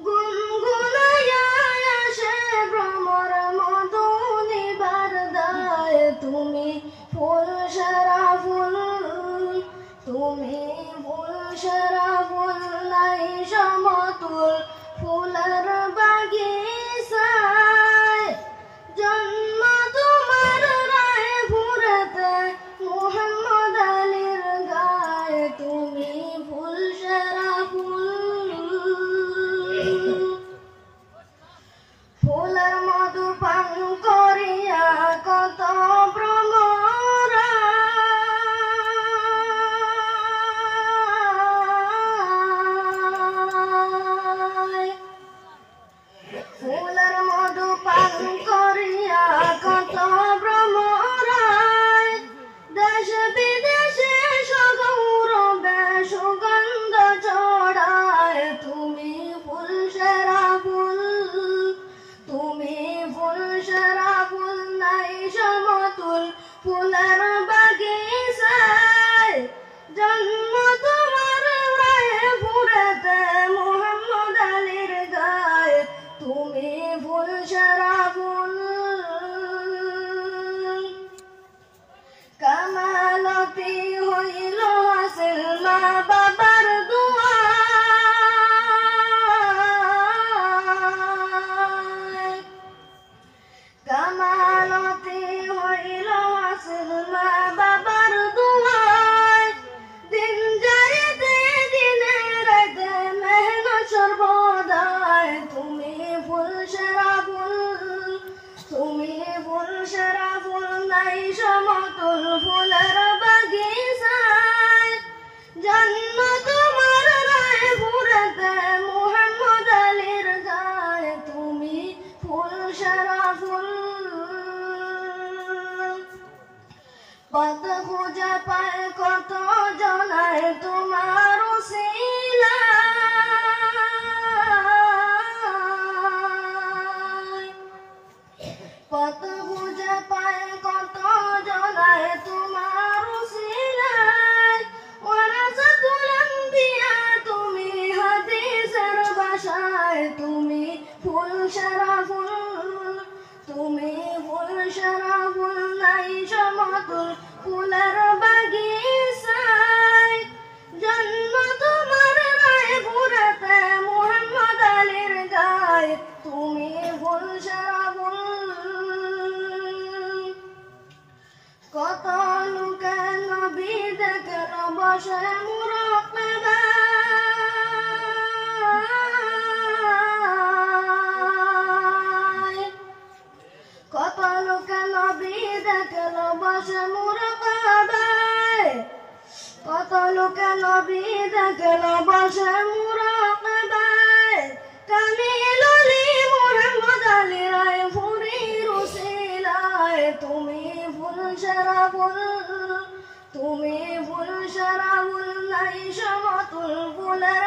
গুনগুনাইয়া আসে ভ্রমর মধু নিবার দায়। তুমি ফুল সারা ফুল, তুমি ফুল সারা ফুল, নাই সমতুল ফুলের বাগিচায়। জন্ম তোমার রায়পুরেতে মুহাম্মদ আলীর গায়ে। তুমি ফুল সারা ফুল, ফুলের মধু পান করিয়া কত ভ্রমরা ফুলের মধু পান করিয়া কত ভ্রমরায়। দেশে বিদেশে সগৌরবে সুগন্ধ ছড়ায়। তুমি ফুল সেরা ফুল, তুমি ফুল সেরা ফুল, নাই সমতুল ফুলের বাগিচায়। জন্ম তোমার রায়পুরেতে মুহাম্মদ আলীর গায়ে। তুমি ফুল সেরা ফুল, কামালতি হইল হাসিল মা বাবার দুয়ায়। কামালতি হইল হাসিল মা বাবার দুয়ায়। দিন যাইতে দিনে রাইতে মেহনত সর্বদায়। তুমি ফুল সেরা ফুল, তুমি ফুল সেরা ফুল, নাই সমতুল ফুলের বাগিচায়। জন্ম তোমার রায়পুরেতে মুহাম্মদ আলীর গায়ে। তুমি ফুল সেরা ফুল, পথ খুঁজে পায় কত জনায় তোমার উসিলায়। পথ খুঁজে পায় কত জনায় তোমার উসিলায়। ওয়ারাসাতুল আম্বিয়া তুমি হাদিসের ভাষায়। তুমি ফুল সেরা ফুল, তুমি ফুল সেরা ফুল, নাই সমতুল ফুলের বাগিচায়। জন্ম তোমার রায়পুরেতে মুহাম্মদ আলীর গায়ে। তুমি ফুল সেরা ফুল, কত লোকে নবী দেখল বসে মুরাকাবায়। কত লোকে নবী দেখল বসে মুরাকাবায়। কত লোকে নবী দেখল বসে মুরাকাবায়। কামিল আলী মুহাম্মদ আলী রায়পুরীর উসিলায়। তুমি ফুল সেরা ফুল, তুমি ফুল সেরা ফুল, নাই সমতুল ফুলের